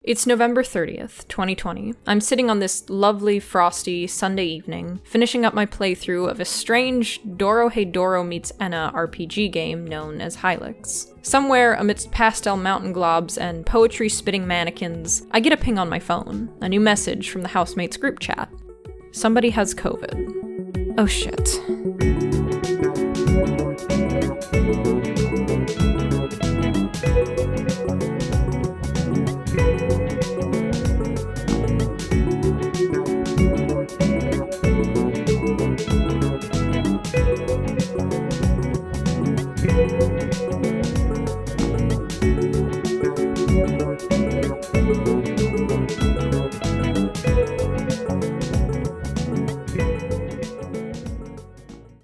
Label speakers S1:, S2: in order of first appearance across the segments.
S1: It's November 30th, 2020. I'm sitting on this lovely, frosty Sunday evening, finishing up my playthrough of a strange Doro meets Enna RPG game known as Hylics. Somewhere amidst pastel mountain globs and poetry-spitting mannequins, I get a ping on my phone, a new message from the housemates group chat. Somebody has COVID. Oh shit.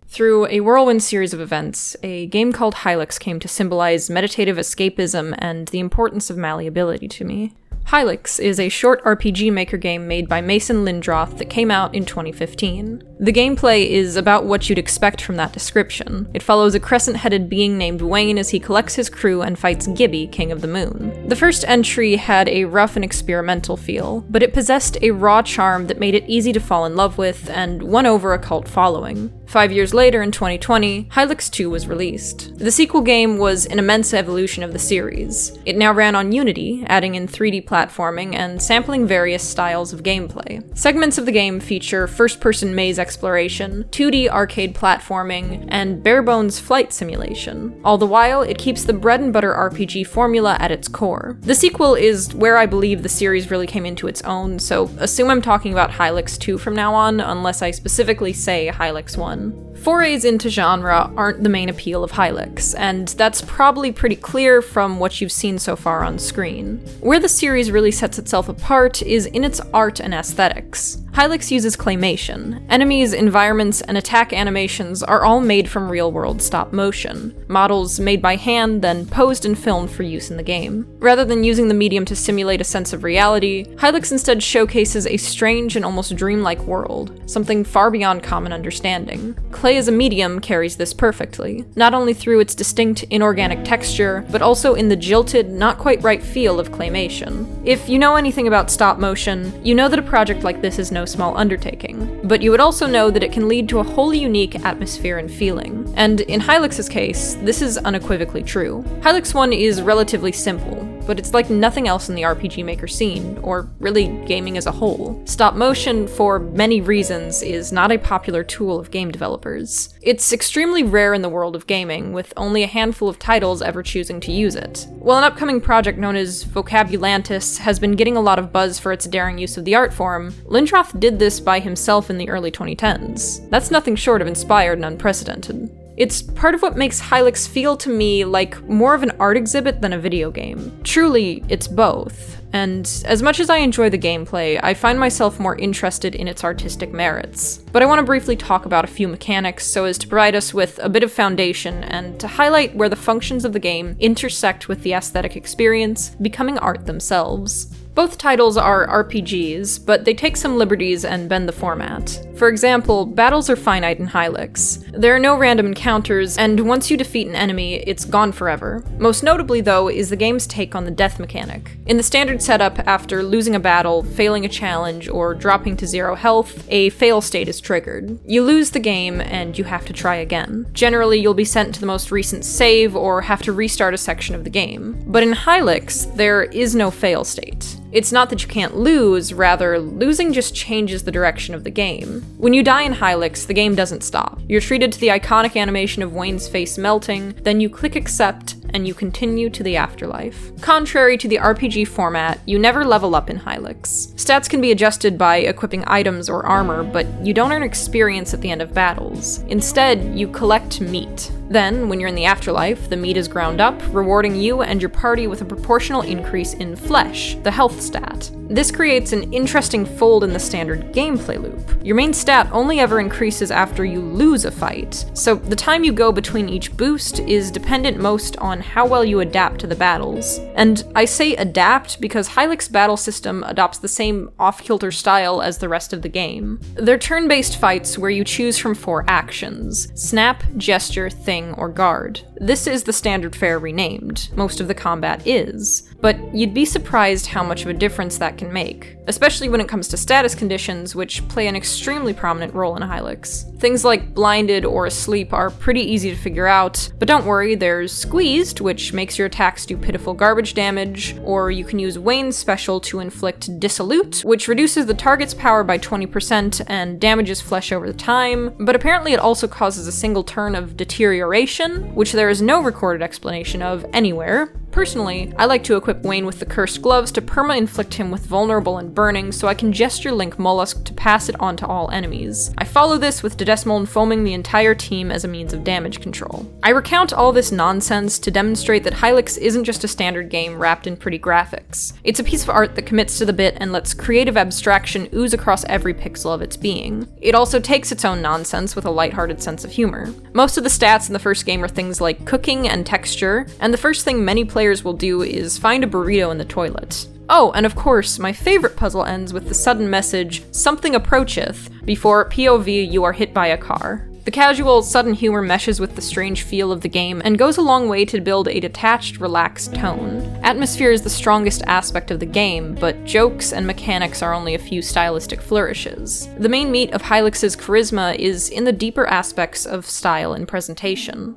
S1: Through a whirlwind series of events, a game called Hylics came to symbolize meditative escapism and the importance of malleability to me. Hylics is a short RPG maker game made by Mason Lindroth that came out in 2015. The gameplay is about what you'd expect from that description. It follows a crescent-headed being named Wayne as he collects his crew and fights Gibby, King of the Moon. The first entry had a rough and experimental feel, but it possessed a raw charm that made it easy to fall in love with and won over a cult following. 5 years later, in 2020, Hylics 2 was released. The sequel game was an immense evolution of the series. It now ran on Unity, adding in 3D platforming and sampling various styles of gameplay. Segments of the game feature first-person maze exploration, 2D arcade platforming, and bare-bones flight simulation. All the while, it keeps the bread-and-butter RPG formula at its core. The sequel is where I believe the series really came into its own, so assume I'm talking about Hylics 2 from now on, unless I specifically say Hylics 1. Forays into genre aren't the main appeal of Hylics, and that's probably pretty clear from what you've seen so far on screen. Where the series really sets itself apart is in its art and aesthetics. Hylics uses claymation. Enemies, environments, and attack animations are all made from real-world stop-motion. Models made by hand, then posed and filmed for use in the game. Rather than using the medium to simulate a sense of reality, Hylics instead showcases a strange and almost dreamlike world, something far beyond common understanding. Clay as a medium carries this perfectly, not only through its distinct inorganic texture, but also in the jilted, not quite right feel of claymation. If you know anything about stop-motion, you know that a project like this is no small undertaking, but you would also know that it can lead to a wholly unique atmosphere and feeling. And in Hylics' case, this is unequivocally true. Hylics 1 is relatively simple, but it's like nothing else in the RPG Maker scene, or really gaming as a whole. Stop motion, for many reasons, is not a popular tool of game developers. It's extremely rare in the world of gaming, with only a handful of titles ever choosing to use it. While an upcoming project known as Vocabulantis has been getting a lot of buzz for its daring use of the art form, Lindroth did this by himself in the early 2010s. That's nothing short of inspired and unprecedented. It's part of what makes Hylics feel to me like more of an art exhibit than a video game. Truly, it's both. And as much as I enjoy the gameplay, I find myself more interested in its artistic merits. But I want to briefly talk about a few mechanics so as to provide us with a bit of foundation and to highlight where the functions of the game intersect with the aesthetic experience, becoming art themselves. Both titles are RPGs, but they take some liberties and bend the format. For example, battles are finite in Hylics. There are no random encounters, and once you defeat an enemy, it's gone forever. Most notably, though, is the game's take on the death mechanic. In the standard setup, after losing a battle, failing a challenge, or dropping to 0 health, a fail state is triggered. You lose the game, and you have to try again. Generally, you'll be sent to the most recent save, or have to restart a section of the game. But in Hylics, there is no fail state. It's not that you can't lose, rather, losing just changes the direction of the game. When you die in Hylics, the game doesn't stop. You're treated to the iconic animation of Wayne's face melting, then you click accept, and you continue to the afterlife. Contrary to the RPG format, you never level up in Hylics. Stats can be adjusted by equipping items or armor, but you don't earn experience at the end of battles. Instead, you collect meat. Then, when you're in the afterlife, the meat is ground up, rewarding you and your party with a proportional increase in flesh, the health stat. This creates an interesting fold in the standard gameplay loop. Your main stat only ever increases after you lose a fight, so the time you go between each boost is dependent most on how well you adapt to the battles. And I say adapt because Hylics' battle system adopts the same off-kilter style as the rest of the game. They're turn-based fights where you choose from 4 actions: snap, gesture, thing, or guard. This is the standard fare renamed. Most of the combat is. But you'd be surprised how much of a difference that can make, especially when it comes to status conditions, which play an extremely prominent role in Hylics. Things like blinded or asleep are pretty easy to figure out, but don't worry, there's squeezed, which makes your attacks do pitiful garbage damage, or you can use Wayne's special to inflict dissolute, which reduces the target's power by 20% and damages flesh over the time, but apparently it also causes a single turn of deterioration, which there is no recorded explanation of anywhere. Personally, I like to equip Wayne with the cursed gloves to perma-inflict him with vulnerable and burning so I can gesture link mollusk to pass it on to all enemies. I follow this with Dedecimal and foaming the entire team as a means of damage control. I recount all this nonsense to demonstrate that Hylics isn't just a standard game wrapped in pretty graphics. It's a piece of art that commits to the bit and lets creative abstraction ooze across every pixel of its being. It also takes its own nonsense with a lighthearted sense of humor. Most of the stats in the first game are things like cooking and texture, and the first thing many players will do is find a burrito in the toilet. Oh, and of course, my favorite puzzle ends with the sudden message, "Something approacheth," before POV you are hit by a car. The casual, sudden humor meshes with the strange feel of the game and goes a long way to build a detached, relaxed tone. Atmosphere is the strongest aspect of the game, but jokes and mechanics are only a few stylistic flourishes. The main meat of Hylics' charisma is in the deeper aspects of style and presentation.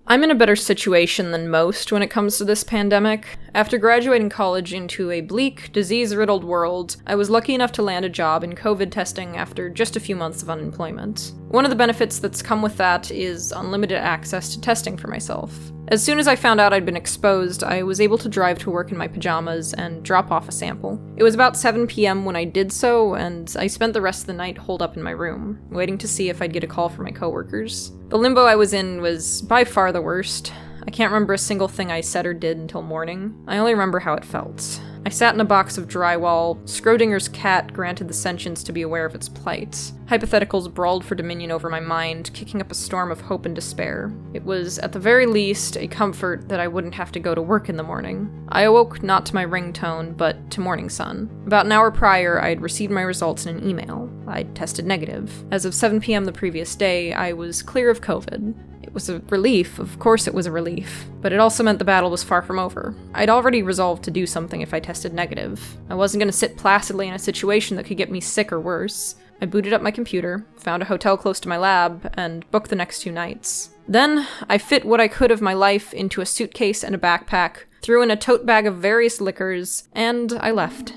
S1: I'm in a better situation than most when it comes to this pandemic. After graduating college into a bleak, disease-riddled world, I was lucky enough to land a job in COVID testing after just a few months of unemployment. One of the benefits that's come with that is unlimited access to testing for myself. As soon as I found out I'd been exposed, I was able to drive to work in my pajamas and drop off a sample. It was about 7 p.m. when I did so, and I spent the rest of the night holed up in my room, waiting to see if I'd get a call from my coworkers. The limbo I was in was by far the worst. I can't remember a single thing I said or did until morning. I only remember how it felt. I sat in a box of drywall. Schrodinger's cat granted the sentience to be aware of its plight. Hypotheticals brawled for dominion over my mind, kicking up a storm of hope and despair. It was, at the very least, a comfort that I wouldn't have to go to work in the morning. I awoke not to my ringtone, but to morning sun. About an hour prior, I had received my results in an email. I'd tested negative. As of 7 p.m. the previous day, I was clear of COVID. It was a relief, of course it was a relief, but it also meant the battle was far from over. I'd already resolved to do something if I tested negative. I wasn't going to sit placidly in a situation that could get me sick or worse. I booted up my computer, found a hotel close to my lab, and booked the next 2 nights. Then, I fit what I could of my life into a suitcase and a backpack, threw in a tote bag of various liquors, and I left.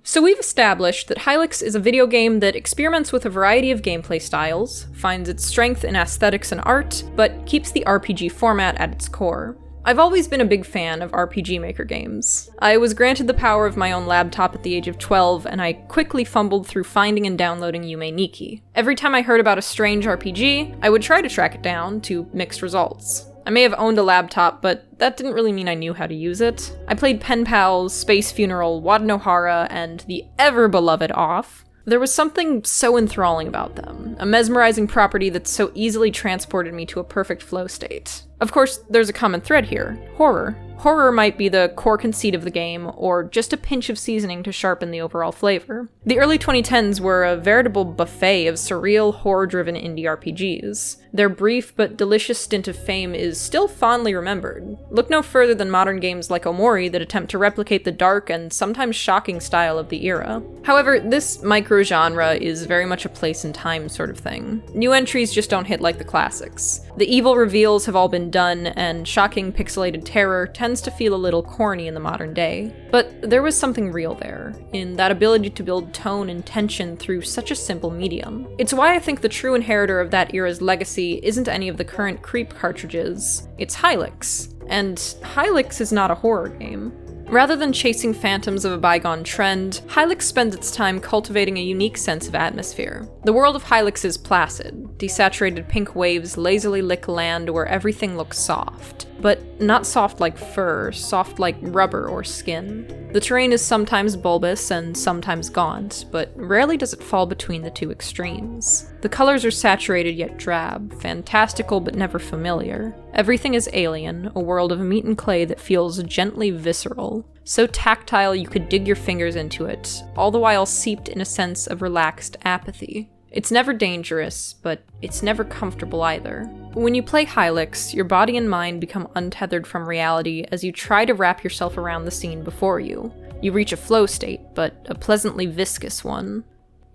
S1: So we've established that Hylics is a video game that experiments with a variety of gameplay styles, finds its strength in aesthetics and art, but keeps the RPG format at its core. I've always been a big fan of RPG Maker games. I was granted the power of my own laptop at the age of 12, and I quickly fumbled through finding and downloading Yume Nikki. Every time I heard about a strange RPG, I would try to track it down, to mixed results. I may have owned a laptop, but that didn't really mean I knew how to use it. I played Pen Pals, Space Funeral, Wadanohara, and the ever-beloved Off. There was something so enthralling about them, a mesmerizing property that so easily transported me to a perfect flow state. Of course, there's a common thread here: horror. Horror might be the core conceit of the game, or just a pinch of seasoning to sharpen the overall flavor. The early 2010s were a veritable buffet of surreal, horror-driven indie RPGs. Their brief but delicious stint of fame is still fondly remembered. Look no further than modern games like Omori that attempt to replicate the dark and sometimes shocking style of the era. However, this micro-genre is very much a place and time sort of thing. New entries just don't hit like the classics. The evil reveals have all been done, and shocking pixelated terror tends to feel a little corny in the modern day. But there was something real there, in that ability to build tone and tension through such a simple medium. It's why I think the true inheritor of that era's legacy isn't any of the current creep cartridges, it's Hylics. And Hylics is not a horror game. Rather than chasing phantoms of a bygone trend, Hylics spends its time cultivating a unique sense of atmosphere. The world of Hylics is placid. Desaturated pink waves lazily lick land where everything looks soft. But not soft like fur, soft like rubber or skin. The terrain is sometimes bulbous and sometimes gaunt, but rarely does it fall between the two extremes. The colors are saturated yet drab, fantastical but never familiar. Everything is alien, a world of meat and clay that feels gently visceral. So tactile you could dig your fingers into it, all the while seeped in a sense of relaxed apathy. It's never dangerous, but it's never comfortable either. When you play Hylics, your body and mind become untethered from reality as you try to wrap yourself around the scene before you. You reach a flow state, but a pleasantly viscous one.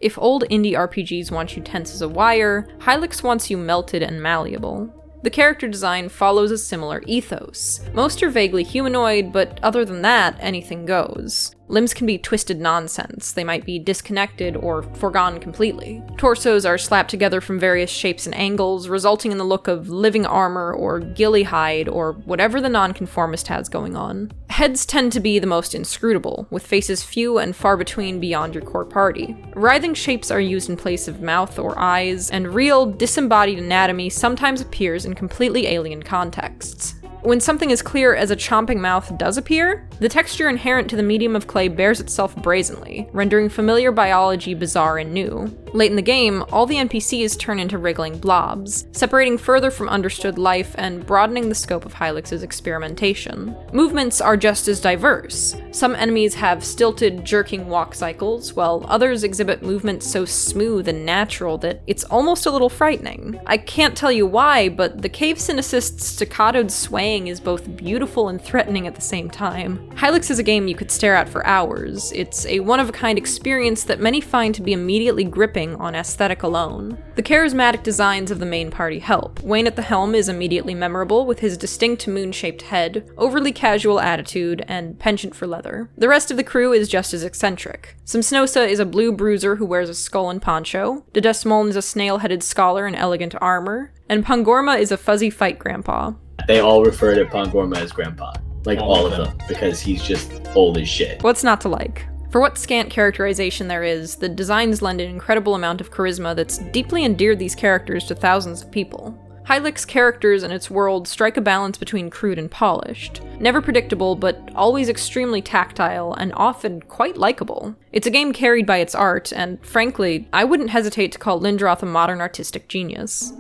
S1: If old indie RPGs want you tense as a wire, Hylics wants you melted and malleable. The character design follows a similar ethos. Most are vaguely humanoid, but other than that, anything goes. Limbs can be twisted nonsense, they might be disconnected or foregone completely. Torsos are slapped together from various shapes and angles, resulting in the look of living armor or ghillie hide or whatever the nonconformist has going on. Heads tend to be the most inscrutable, with faces few and far between beyond your core party. Writhing shapes are used in place of mouth or eyes, and real, disembodied anatomy sometimes appears in completely alien contexts. When something as clear as a chomping mouth does appear, the texture inherent to the medium of clay bears itself brazenly, rendering familiar biology bizarre and new. Late in the game, all the NPCs turn into wriggling blobs, separating further from understood life and broadening the scope of Hylics' experimentation. Movements are just as diverse. Some enemies have stilted, jerking walk cycles, while others exhibit movements so smooth and natural that it's almost a little frightening. I can't tell you why, but the cave synesist's staccatoed swaying is both beautiful and threatening at the same time. Hylics is a game you could stare at for hours. It's a one-of-a-kind experience that many find to be immediately gripping on aesthetic alone. The charismatic designs of the main party help. Wayne at the helm is immediately memorable with his distinct moon-shaped head, overly casual attitude, and penchant for leather. The rest of the crew is just as eccentric. Samsnosa is a blue bruiser who wears a skull and poncho, Dedesmoln is a snail-headed scholar in elegant armor, and Pangorma is a fuzzy fight grandpa.
S2: They all refer to Pangorma as grandpa. Like all of them, because he's just old as shit.
S1: What's not to like? For what scant characterization there is, the designs lend an incredible amount of charisma that's deeply endeared these characters to thousands of people. Hylics' characters and its world strike a balance between crude and polished. Never predictable, but always extremely tactile, and often quite likable. It's a game carried by its art, and frankly, I wouldn't hesitate to call Lindroth a modern artistic genius.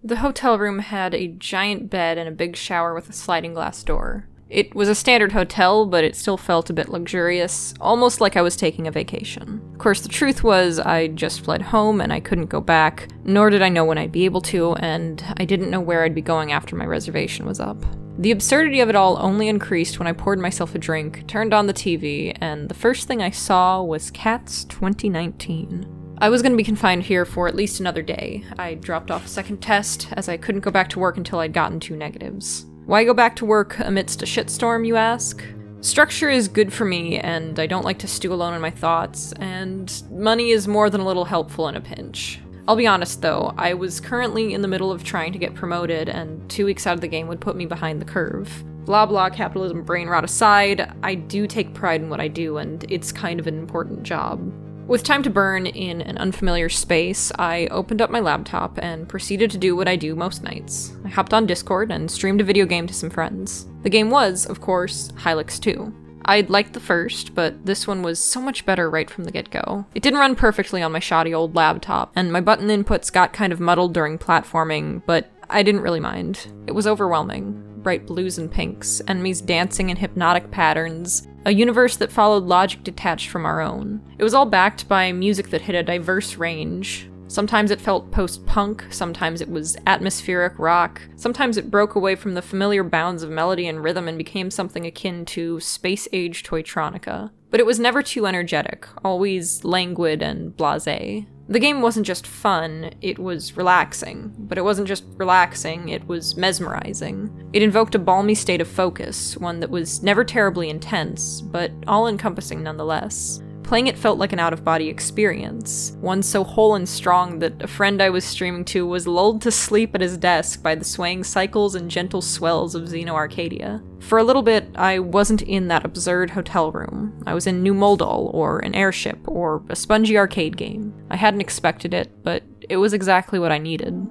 S1: The hotel room had a giant bed and a big shower with a sliding glass door. It was a standard hotel, but it still felt a bit luxurious, almost like I was taking a vacation. Of course, the truth was I just fled home and I couldn't go back, nor did I know when I'd be able to, and I didn't know where I'd be going after my reservation was up. The absurdity of it all only increased when I poured myself a drink, turned on the TV, and the first thing I saw was Cats 2019. I was going to be confined here for at least another day. I dropped off a second test, as I couldn't go back to work until I'd gotten 2 negatives. Why go back to work amidst a shitstorm, you ask? Structure is good for me, and I don't like to stew alone in my thoughts, and money is more than a little helpful in a pinch. I'll be honest though, I was currently in the middle of trying to get promoted, and 2 weeks out of the game would put me behind the curve. Blah blah capitalism brain rot aside, I do take pride in what I do, and it's kind of an important job. With time to burn in an unfamiliar space, I opened up my laptop and proceeded to do what I do most nights. I hopped on Discord and streamed a video game to some friends. The game was, of course, Hylics 2. I'd liked the first, but this one was so much better right from the get-go. It didn't run perfectly on my shoddy old laptop, and my button inputs got kind of muddled during platforming, but I didn't really mind. It was overwhelming. Bright blues and pinks, enemies dancing in hypnotic patterns, a universe that followed logic detached from our own. It was all backed by music that hit a diverse range. Sometimes it felt post-punk, sometimes it was atmospheric rock, sometimes it broke away from the familiar bounds of melody and rhythm and became something akin to space-age Toytronica. But it was never too energetic, always languid and blasé. The game wasn't just fun, it was relaxing. But it wasn't just relaxing, it was mesmerizing. It invoked a balmy state of focus, one that was never terribly intense, but all-encompassing nonetheless. Playing it felt like an out-of-body experience, one so whole and strong that a friend I was streaming to was lulled to sleep at his desk by the swaying cycles and gentle swells of Xeno Arcadia. For a little bit, I wasn't in that absurd hotel room. I was in New Moldal, or an airship, or a spongy arcade game. I hadn't expected it, but it was exactly what I needed.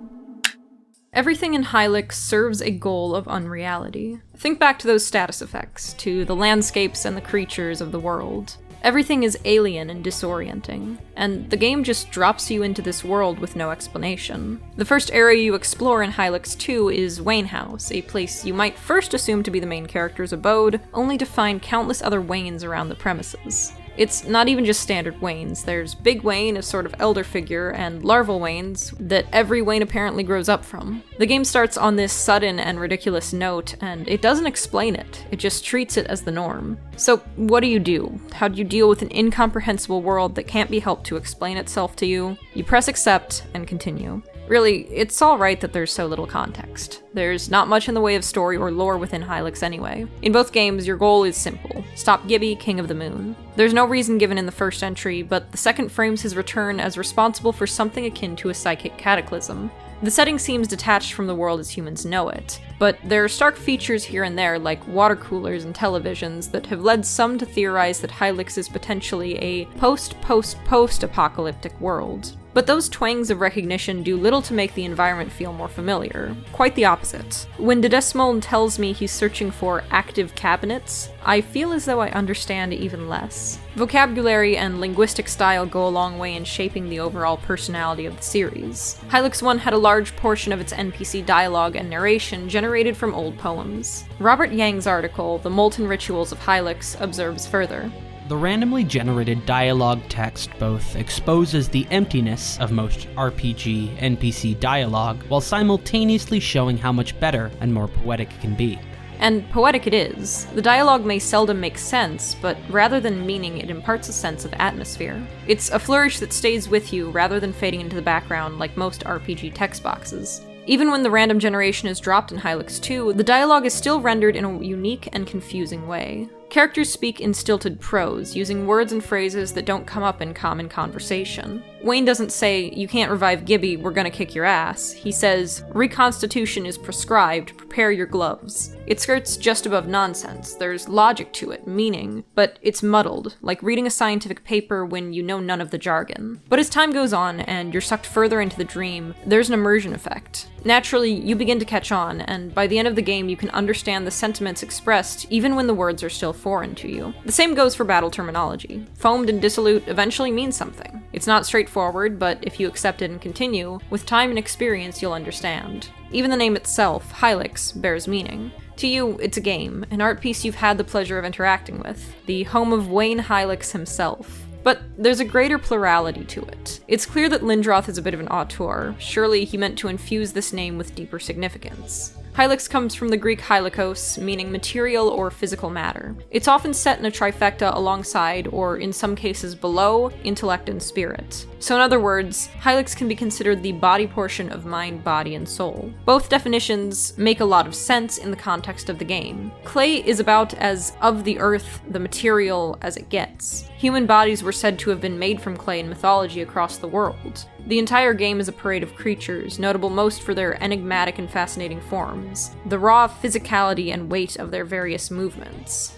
S1: Everything in Hylics serves a goal of unreality. Think back to those status effects, to the landscapes and the creatures of the world. Everything is alien and disorienting, and the game just drops you into this world with no explanation. The first area you explore in Hylics 2 is Wayne House, a place you might first assume to be the main character's abode, only to find countless other Waynes around the premises. It's not even just standard Waynes. There's Big Wayne, a sort of elder figure, and larval Waynes that every Wayne apparently grows up from. The game starts on this sudden and ridiculous note, and it doesn't explain it. It just treats it as the norm. So what do? How do you deal with an incomprehensible world that can't be helped to explain itself to you? You press accept and continue. Really, it's alright that there's so little context. There's not much in the way of story or lore within Hylics anyway. In both games, your goal is simple: stop Gibby, King of the Moon. There's no reason given in the first entry, but the second frames his return as responsible for something akin to a psychic cataclysm. The setting seems detached from the world as humans know it, but there are stark features here and there like water coolers and televisions that have led some to theorize that Hylics is potentially a post-apocalyptic world. But those twangs of recognition do little to make the environment feel more familiar. Quite the opposite. When Dedesmond tells me he's searching for active cabinets, I feel as though I understand even less. Vocabulary and linguistic style go a long way in shaping the overall personality of the series. Hylics 1 had a large portion of its NPC dialogue and narration generated from old poems. Robert Yang's article, The Molten Rituals of Hylics, observes further.
S3: The randomly generated dialogue text both exposes the emptiness of most RPG NPC dialogue while simultaneously showing how much better and more poetic it can be.
S1: And poetic it is. The dialogue may seldom make sense, but rather than meaning, it imparts a sense of atmosphere. It's a flourish that stays with you rather than fading into the background like most RPG text boxes. Even when the random generation is dropped in Hylics 2, the dialogue is still rendered in a unique and confusing way. Characters speak in stilted prose, using words and phrases that don't come up in common conversation. Wayne doesn't say, "You can't revive Gibby, we're gonna kick your ass." He says, "Reconstitution is prescribed, prepare your gloves." It skirts just above nonsense. There's logic to it, meaning, but it's muddled, like reading a scientific paper when you know none of the jargon. But as time goes on and you're sucked further into the dream, there's an immersion effect. Naturally, you begin to catch on, and by the end of the game you can understand the sentiments expressed even when the words are still foreign to you. The same goes for battle terminology. Foamed and dissolute eventually means something. It's not straightforward, but if you accept it and continue, with time and experience you'll understand. Even the name itself, Hylics, bears meaning. To you, it's a game, an art piece you've had the pleasure of interacting with, the home of Wayne Hylics himself. But there's a greater plurality to it. It's clear that Lindroth is a bit of an auteur. Surely he meant to infuse this name with deeper significance. Hylics comes from the Greek hylikos, meaning material or physical matter. It's often set in a trifecta alongside, or in some cases below, intellect and spirit. So in other words, Hylics can be considered the body portion of mind, body, and soul. Both definitions make a lot of sense in the context of the game. Clay is about as of the earth, the material, as it gets. Human bodies were said to have been made from clay in mythology across the world. The entire game is a parade of creatures, notable most for their enigmatic and fascinating forms, the raw physicality and weight of their various movements.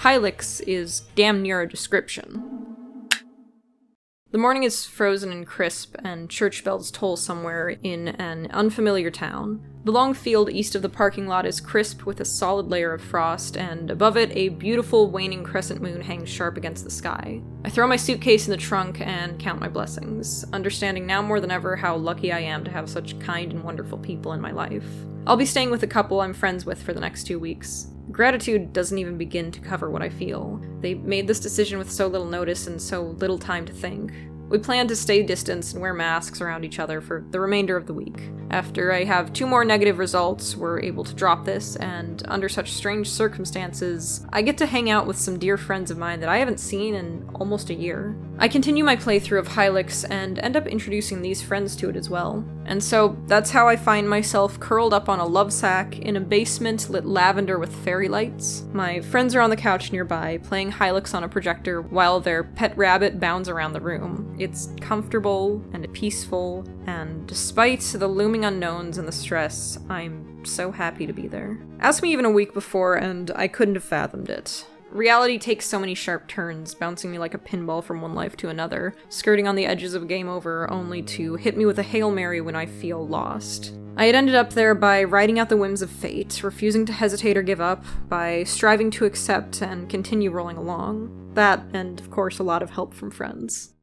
S1: Hylics is damn near a description. The morning is frozen and crisp, and church bells toll somewhere in an unfamiliar town. The long field east of the parking lot is crisp with a solid layer of frost, and above it a beautiful waning crescent moon hangs sharp against the sky. I throw my suitcase in the trunk and count my blessings, understanding now more than ever how lucky I am to have such kind and wonderful people in my life. I'll be staying with a couple I'm friends with for the next 2 weeks. Gratitude doesn't even begin to cover what I feel. They made this decision with so little notice and so little time to think. We plan to stay distanced and wear masks around each other for the remainder of the week. After I have 2 more negative results, we're able to drop this, and under such strange circumstances, I get to hang out with some dear friends of mine that I haven't seen in almost a year. I continue my playthrough of Hylics and end up introducing these friends to it as well. And so that's how I find myself curled up on a love sack in a basement lit lavender with fairy lights. My friends are on the couch nearby, playing Hylics on a projector while their pet rabbit bounds around the room. It's comfortable and peaceful, and despite the looming unknowns and the stress, I'm so happy to be there. Ask me even a week before, and I couldn't have fathomed it. Reality takes so many sharp turns, bouncing me like a pinball from one life to another, skirting on the edges of game over, only to hit me with a Hail Mary when I feel lost. I had ended up there by riding out the whims of fate, refusing to hesitate or give up, by striving to accept and continue rolling along. That, and of course a lot of help from friends.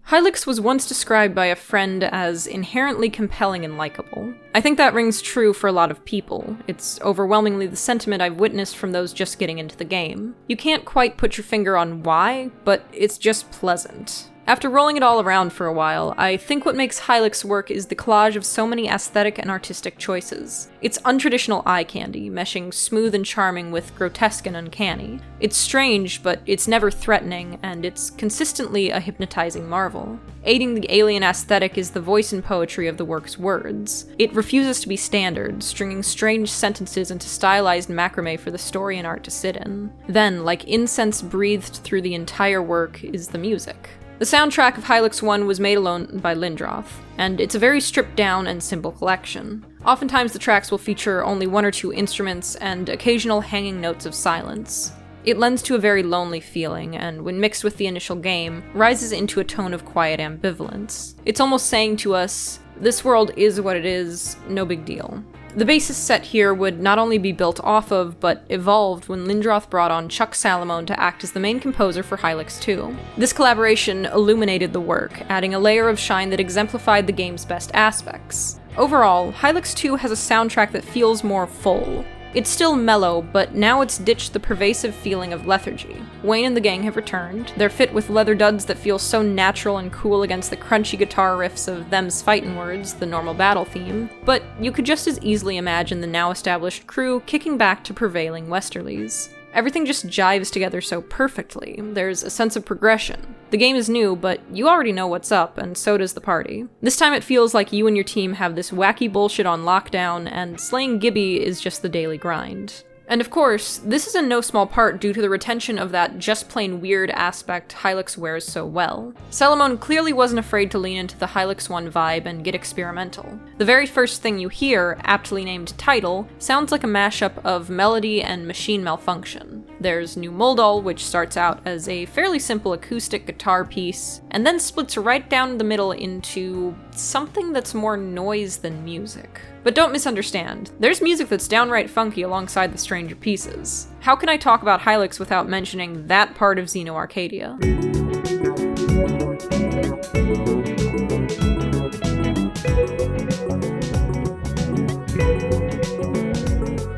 S1: Hylics was once described by a friend as inherently compelling and likable. I think that rings true for a lot of people. It's overwhelmingly the sentiment I've witnessed from those just getting into the game. You can't quite put your finger on why, but it's just pleasant. After rolling it all around for a while, I think what makes Hylics work is the collage of so many aesthetic and artistic choices. It's untraditional eye candy, meshing smooth and charming with grotesque and uncanny. It's strange, but it's never threatening, and it's consistently a hypnotizing marvel. Aiding the alien aesthetic is the voice and poetry of the work's words. It refuses to be standard, stringing strange sentences into stylized macrame for the story and art to sit in. Then, like incense breathed through the entire work, is the music. The soundtrack of Hylics 1 was made alone by Lindroth, and it's a very stripped down and simple collection. Oftentimes the tracks will feature only one or two instruments and occasional hanging notes of silence. It lends to a very lonely feeling, and when mixed with the initial game, rises into a tone of quiet ambivalence. It's almost saying to us, this world is what it is, no big deal. The basis set here would not only be built off of, but evolved when Lindroth brought on Chuck Salamone to act as the main composer for Hylics 2. This collaboration illuminated the work, adding a layer of shine that exemplified the game's best aspects. Overall, Hylics 2 has a soundtrack that feels more full. It's still mellow, but now it's ditched the pervasive feeling of lethargy. Wayne and the gang have returned. They're fit with leather duds that feel so natural and cool against the crunchy guitar riffs of Them's Fightin' Words, the normal battle theme. But you could just as easily imagine the now-established crew kicking back to prevailing westerlies. Everything just jives together so perfectly. There's a sense of progression. The game is new, but you already know what's up, and so does the party. This time it feels like you and your team have this wacky bullshit on lockdown, and slaying Gibby is just the daily grind. And of course, this is in no small part due to the retention of that just plain weird aspect Hylics wears so well. Salamone clearly wasn't afraid to lean into the Hylics 1 vibe and get experimental. The very first thing you hear, aptly named Title, sounds like a mashup of melody and machine malfunction. There's New Moldal, which starts out as a fairly simple acoustic guitar piece, and then splits right down the middle into something that's more noise than music. But don't misunderstand, there's music that's downright funky alongside the stranger pieces. How can I talk about Hylics without mentioning that part of Xeno Arcadia?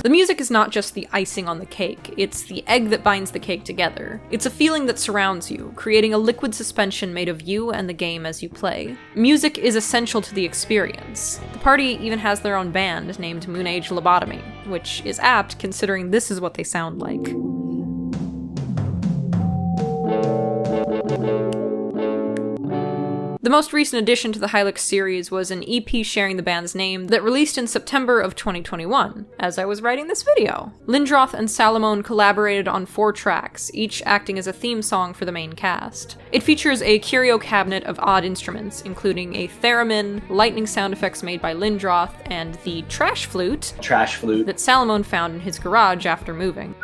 S1: The music is not just the icing on the cake, it's the egg that binds the cake together. It's a feeling that surrounds you, creating a liquid suspension made of you and the game as you play. Music is essential to the experience. The party even has their own band named Age Lobotomy, which is apt considering this is what they sound like. The most recent addition to the Hylics series was an EP sharing the band's name that released in September of 2021, as I was writing this video. Lindroth and Salamone collaborated on 4 tracks, each acting as a theme song for the main cast. It features a curio cabinet of odd instruments, including a theremin, lightning sound effects made by Lindroth, and the trash flute that Salamone found in his garage after moving.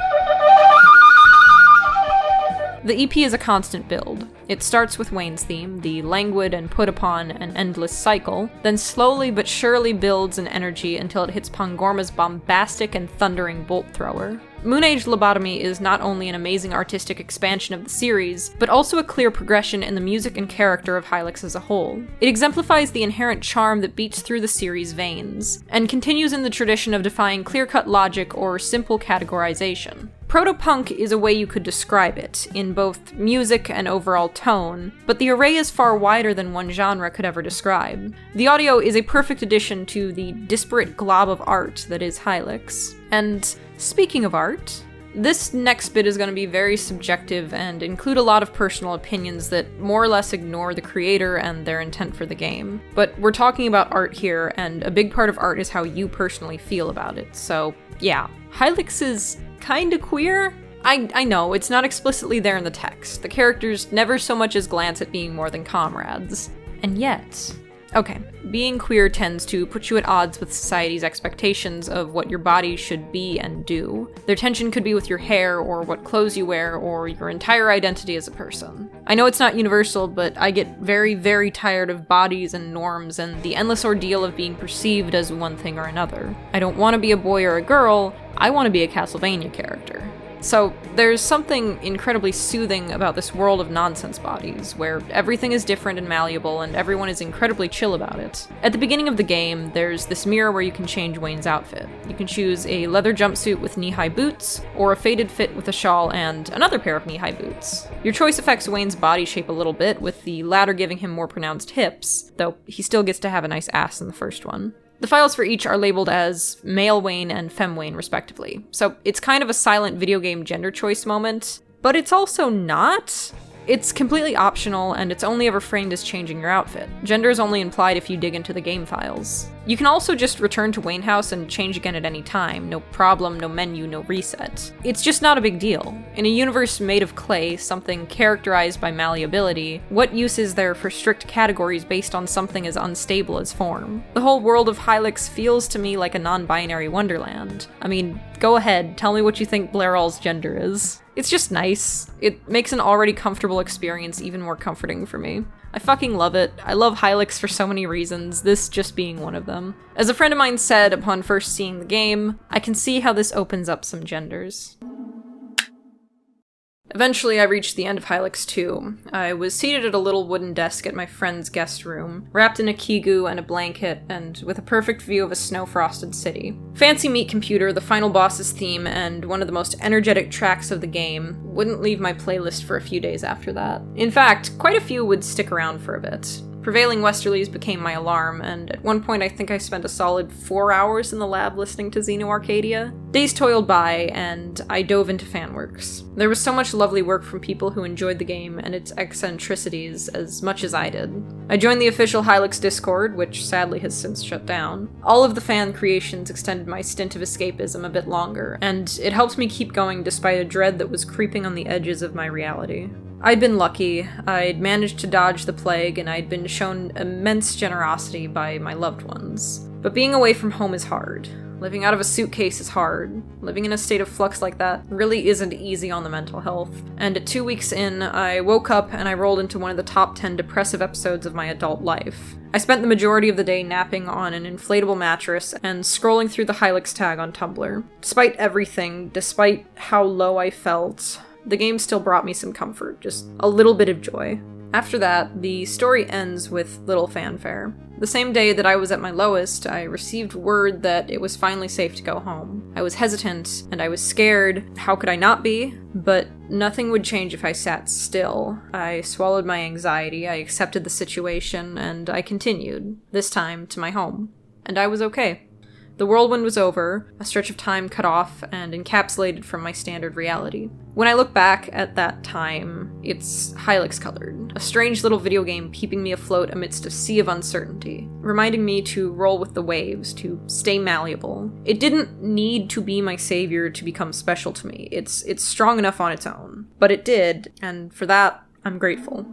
S1: The EP is a constant build. It starts with Wayne's theme, the languid and put upon an endless cycle, then slowly but surely builds in energy until it hits Pangorma's bombastic and thundering bolt thrower. Age Lobotomy is not only an amazing artistic expansion of the series, but also a clear progression in the music and character of Hylics as a whole. It exemplifies the inherent charm that beats through the series' veins, and continues in the tradition of defying clear-cut logic or simple categorization. Proto-punk is a way you could describe it, in both music and overall tone, but the array is far wider than one genre could ever describe. The audio is a perfect addition to the disparate glob of art that is Hylics. And speaking of art, this next bit is going to be very subjective and include a lot of personal opinions that more or less ignore the creator and their intent for the game. But we're talking about art here, and a big part of art is how you personally feel about it, so yeah. Hylics is kinda queer? I know, it's not explicitly there in the text. The characters never so much as glance at being more than comrades. And yet... Okay, being queer tends to put you at odds with society's expectations of what your body should be and do. Their tension could be with your hair, or what clothes you wear, or your entire identity as a person. I know it's not universal, but I get very, very tired of bodies and norms and the endless ordeal of being perceived as one thing or another. I don't want to be a boy or a girl, I want to be a Castlevania character. So there's something incredibly soothing about this world of nonsense bodies, where everything is different and malleable and everyone is incredibly chill about it. At the beginning of the game, there's this mirror where you can change Wayne's outfit. You can choose a leather jumpsuit with knee-high boots, or a faded fit with a shawl and another pair of knee-high boots. Your choice affects Wayne's body shape a little bit, with the latter giving him more pronounced hips, though he still gets to have a nice ass in the first one. The files for each are labeled as Male Wayne and Femme Wayne, respectively, so it's kind of a silent video game gender choice moment, but it's also not. It's completely optional, and it's only ever framed as changing your outfit. Gender is only implied if you dig into the game files. You can also just return to Wayne House and change again at any time. No problem, no menu, no reset. It's just not a big deal. In a universe made of clay, something characterized by malleability, what use is there for strict categories based on something as unstable as form? The whole world of Hylics feels to me like a non-binary wonderland. I mean, go ahead, tell me what you think Blairall's gender is. It's just nice. It makes an already comfortable experience even more comforting for me. I fucking love it. I love Hylics for so many reasons, this just being one of them. As a friend of mine said upon first seeing the game, I can see how this opens up some genders. Eventually, I reached the end of Hylics 2. I was seated at a little wooden desk at my friend's guest room, wrapped in a kigu and a blanket, and with a perfect view of a snow-frosted city. Fancy Meat Computer, the final boss's theme, and one of the most energetic tracks of the game wouldn't leave my playlist for a few days after that. In fact, quite a few would stick around for a bit. Prevailing Westerlies became my alarm, and at one point I think I spent a solid 4 hours in the lab listening to Xeno Arcadia. Days toiled by, and I dove into fanworks. There was so much lovely work from people who enjoyed the game and its eccentricities as much as I did. I joined the official Hylics Discord, which sadly has since shut down. All of the fan creations extended my stint of escapism a bit longer, and it helped me keep going despite a dread that was creeping on the edges of my reality. I'd been lucky, I'd managed to dodge the plague, and I'd been shown immense generosity by my loved ones. But being away from home is hard. Living out of a suitcase is hard. Living in a state of flux like that really isn't easy on the mental health. And at 2 weeks in, I woke up and I rolled into one of the top 10 depressive episodes of my adult life. I spent the majority of the day napping on an inflatable mattress and scrolling through the Hylics tag on Tumblr. Despite everything, despite how low I felt, the game still brought me some comfort, just a little bit of joy. After that, the story ends with little fanfare. The same day that I was at my lowest, I received word that it was finally safe to go home. I was hesitant, and I was scared. How could I not be? But nothing would change if I sat still. I swallowed my anxiety, I accepted the situation, and I continued, this time to my home. And I was okay. The whirlwind was over, a stretch of time cut off and encapsulated from my standard reality. When I look back at that time, it's Hylics-colored, a strange little video game keeping me afloat amidst a sea of uncertainty, reminding me to roll with the waves, to stay malleable. It didn't need to be my savior to become special to me. It's strong enough on its own. But it did, and for that, I'm grateful.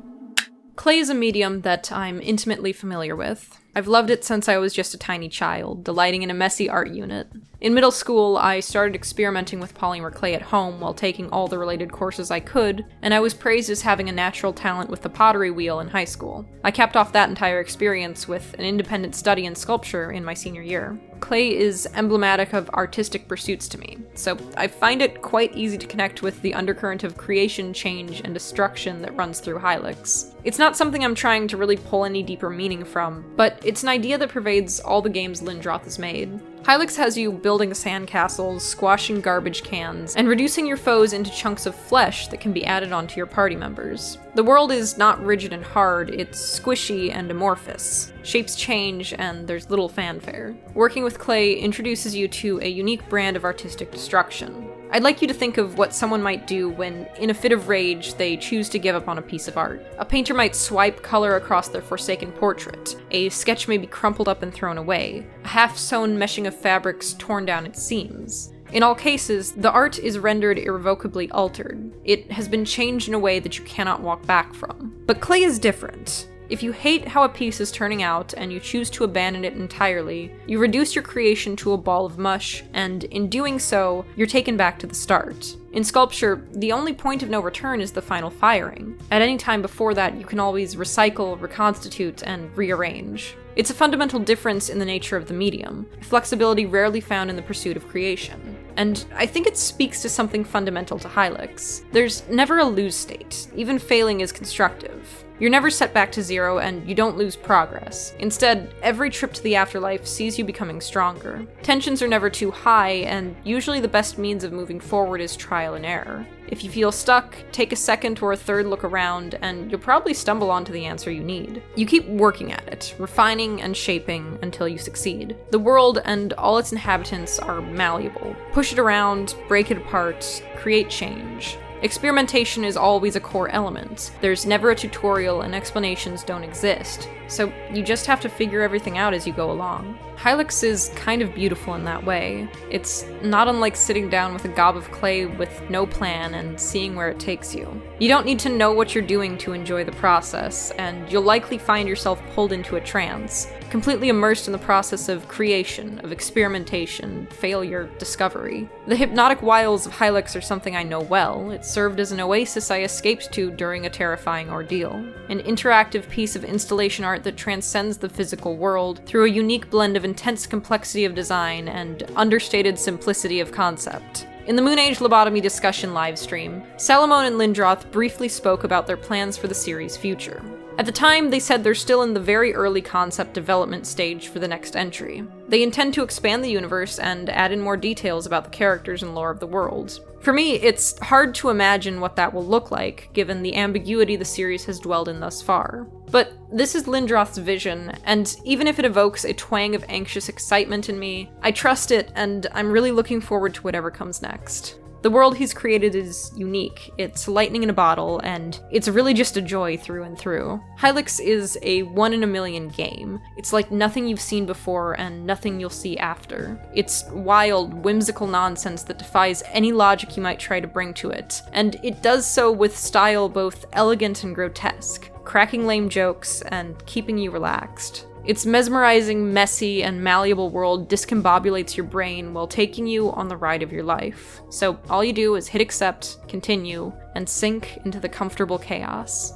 S1: Clay is a medium that I'm intimately familiar with. I've loved it since I was just a tiny child, delighting in a messy art unit. In middle school, I started experimenting with polymer clay at home while taking all the related courses I could, and I was praised as having a natural talent with the pottery wheel in high school. I capped off that entire experience with an independent study in sculpture in my senior year. Clay is emblematic of artistic pursuits to me, so I find it quite easy to connect with the undercurrent of creation, change, and destruction that runs through Hylics. It's not something I'm trying to really pull any deeper meaning from, but it's an idea that pervades all the games Lindroth has made. Hylics has you building sandcastles, squashing garbage cans, and reducing your foes into chunks of flesh that can be added onto your party members. The world is not rigid and hard, it's squishy and amorphous. Shapes change, and there's little fanfare. Working with clay introduces you to a unique brand of artistic destruction. I'd like you to think of what someone might do when, in a fit of rage, they choose to give up on a piece of art. A painter might swipe color across their forsaken portrait. A sketch may be crumpled up and thrown away. A half-sewn meshing of fabrics torn down its seams. In all cases, the art is rendered irrevocably altered. It has been changed in a way that you cannot walk back from. But clay is different. If you hate how a piece is turning out and you choose to abandon it entirely, you reduce your creation to a ball of mush, and in doing so, you're taken back to the start. In sculpture, the only point of no return is the final firing. At any time before that, you can always recycle, reconstitute, and rearrange. It's a fundamental difference in the nature of the medium, a flexibility rarely found in the pursuit of creation. and I think it speaks to something fundamental to Hylics. There's never a lose state. Even failing is constructive. You're never set back to zero, and you don't lose progress. Instead, every trip to the afterlife sees you becoming stronger. Tensions are never too high, and usually the best means of moving forward is trial and error. If you feel stuck, take a second or a third look around, and you'll probably stumble onto the answer you need. You keep working at it, refining and shaping until you succeed. The world and all its inhabitants are malleable. Push it around, break it apart, create change. Experimentation is always a core element. There's never a tutorial and explanations don't exist, so you just have to figure everything out as you go along. Hylics is kind of beautiful in that way. It's not unlike sitting down with a gob of clay with no plan and seeing where it takes you. You don't need to know what you're doing to enjoy the process, and you'll likely find yourself pulled into a trance, completely immersed in the process of creation, of experimentation, failure, discovery. The hypnotic wiles of Hylics are something I know well. It served as an oasis I escaped to during a terrifying ordeal. An interactive piece of installation art that transcends the physical world through a unique blend of intense complexity of design and understated simplicity of concept. In the Age Lobotomy discussion livestream, Salomon and Lindroth briefly spoke about their plans for the series' future. At the time, they said they're still in the very early concept development stage for the next entry. They intend to expand the universe and add in more details about the characters and lore of the world. For me, it's hard to imagine what that will look like, given the ambiguity the series has dwelled in thus far. But this is Lindroth's vision, and even if it evokes a twang of anxious excitement in me, I trust it, and I'm really looking forward to whatever comes next. The world he's created is unique, it's lightning in a bottle, and it's really just a joy through and through. Hylics is a 1 in a million game. It's like nothing you've seen before and nothing you'll see after. It's wild, whimsical nonsense that defies any logic you might try to bring to it, and it does so with style both elegant and grotesque, cracking lame jokes and keeping you relaxed. Its mesmerizing, messy, and malleable world discombobulates your brain while taking you on the ride of your life. So all you do is hit accept, continue, and sink into the comfortable chaos.